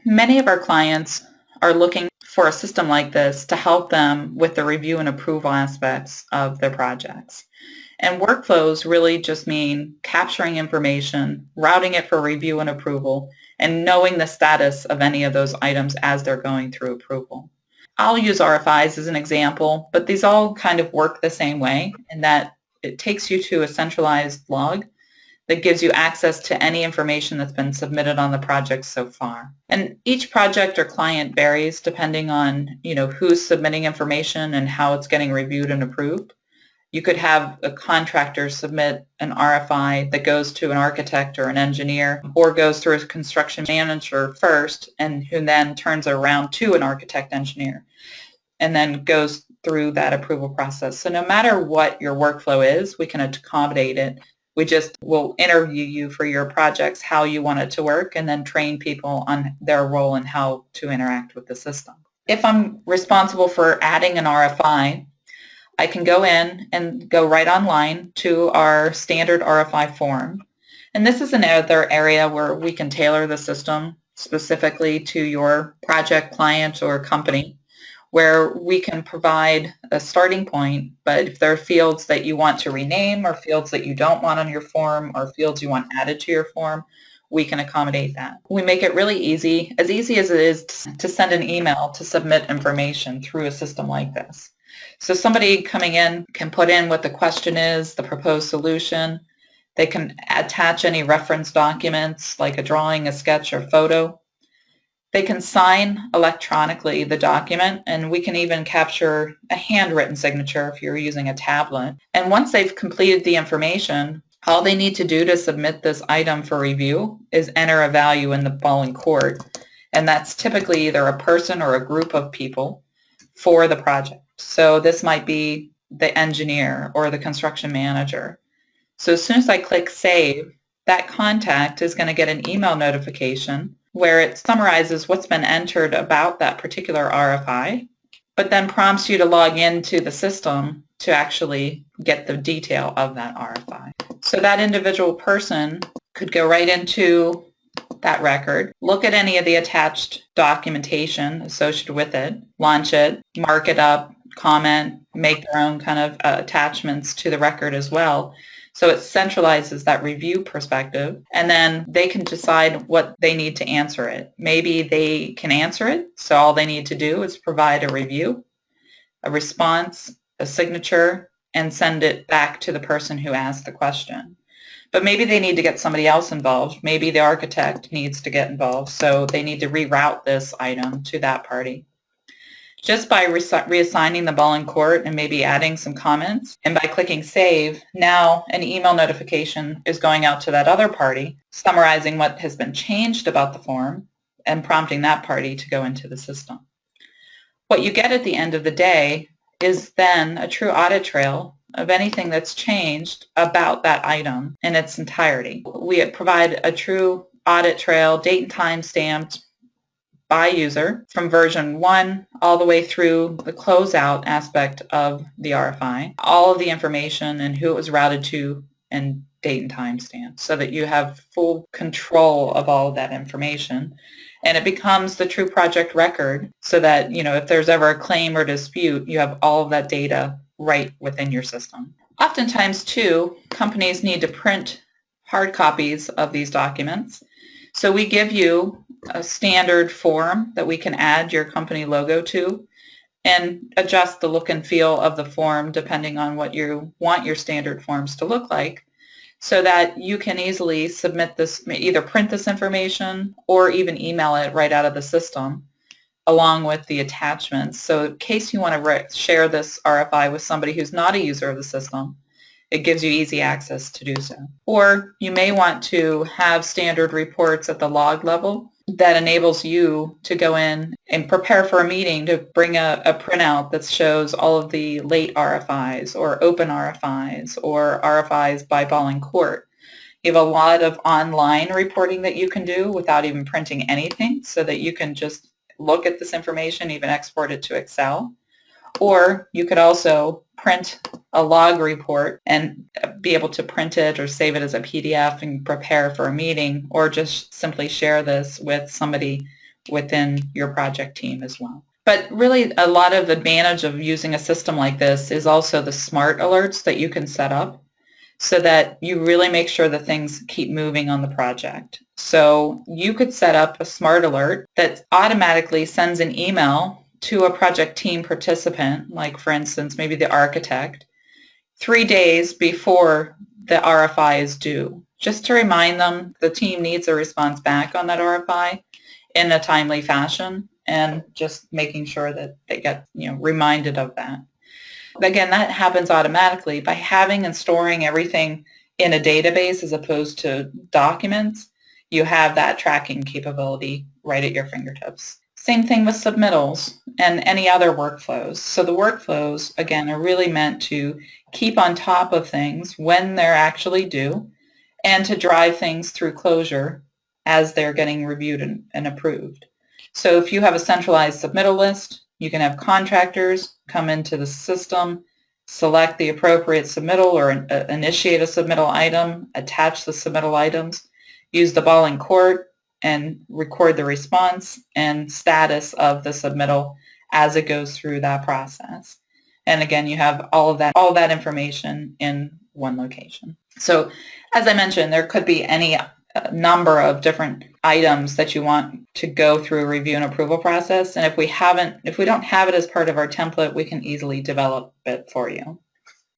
Many of our clients are looking for a system like this to help them with the review and approval aspects of their projects. And workflows really just mean capturing information, routing it for review and approval, and knowing the status of any of those items as they're going through approval. I'll use RFIs as an example, but these all kind of work the same way in that it takes you to a centralized log that gives you access to any information that's been submitted on the project so far. And each project or client varies depending on, who's submitting information and how it's getting reviewed and approved. You could have a contractor submit an RFI that goes to an architect or an engineer, or goes through a construction manager first and who then turns it around to an architect engineer and then goes through that approval process. So no matter what your workflow is, we can accommodate it. We just will interview you for your projects, how you want it to work, and then train people on their role and how to interact with the system. If I'm responsible for adding an RFI, I can go in and go right online to our standard RFI form. And this is another area where we can tailor the system specifically to your project, client, or company, where we can provide a starting point, but if there are fields that you want to rename or fields that you don't want on your form or fields you want added to your form, we can accommodate that. We make it really easy as it is to send an email to submit information through a system like this. So somebody coming in can put in what the question is, the proposed solution. They can attach any reference documents like a drawing, a sketch, or photo. They can sign electronically the document, and we can even capture a handwritten signature if you're using a tablet. And once they've completed the information, all they need to do to submit this item for review is enter a value in the ball and court, and that's typically either a person or a group of people for the project. So this might be the engineer or the construction manager. So as soon as I click Save, that contact is going to get an email notification where it summarizes what's been entered about that particular RFI, but then prompts you to log into the system to actually get the detail of that RFI. So that individual person could go right into that record, look at any of the attached documentation associated with it, launch it, mark it up, comment, make their own kind of attachments to the record as well. So it centralizes that review perspective, and then they can decide what they need to answer it. Maybe they can answer it, so all they need to do is provide a review, a response, a signature, and send it back to the person who asked the question. But maybe they need to get somebody else involved. Maybe the architect needs to get involved, so they need to reroute this item to that party. Just by reassigning the ball in court and maybe adding some comments, and by clicking Save, now an email notification is going out to that other party, summarizing what has been changed about the form and prompting that party to go into the system. What you get at the end of the day is then a true audit trail of anything that's changed about that item in its entirety. We provide a true audit trail, date and time stamped, by user from version 1 all the way through the closeout aspect of the RFI, all of the information and who it was routed to and date and time stamp, so that you have full control of all of that information. And it becomes the true project record so that, if there's ever a claim or dispute, you have all of that data right within your system. Oftentimes, too, companies need to print hard copies of these documents. So we give you a standard form that we can add your company logo to and adjust the look and feel of the form depending on what you want your standard forms to look like, so that you can easily submit this, either print this information or even email it right out of the system along with the attachments. So in case you want to share this RFI with somebody who's not a user of the system, it gives you easy access to do so. Or you may want to have standard reports at the log level that enables you to go in and prepare for a meeting to bring a printout that shows all of the late RFIs or open RFIs or RFIs by ball and court. You have a lot of online reporting that you can do without even printing anything, so that you can just look at this information, even export it to Excel. Or you could also print a log report and be able to print it or save it as a PDF and prepare for a meeting, or just simply share this with somebody within your project team as well. But really, a lot of advantage of using a system like this is also the smart alerts that you can set up so that you really make sure that things keep moving on the project. So you could set up a smart alert that automatically sends an email to a project team participant, like for instance, maybe the architect, 3 days before the RFI is due, just to remind them the team needs a response back on that RFI in a timely fashion, and just making sure that they get reminded of that. Again, that happens automatically by having and storing everything in a database as opposed to documents. You have that tracking capability right at your fingertips. Same thing with submittals and any other workflows. So the workflows, again, are really meant to keep on top of things when they're actually due and to drive things through closure as they're getting reviewed and approved. So if you have a centralized submittal list, you can have contractors come into the system, select the appropriate submittal or initiate a submittal item, attach the submittal items, use the ball in court, and record the response and status of the submittal as it goes through that process. And again, you have all of that information in one location. So as I mentioned, there could be any number of different items that you want to go through a review and approval process. And if we don't have it as part of our template, we can easily develop it for you.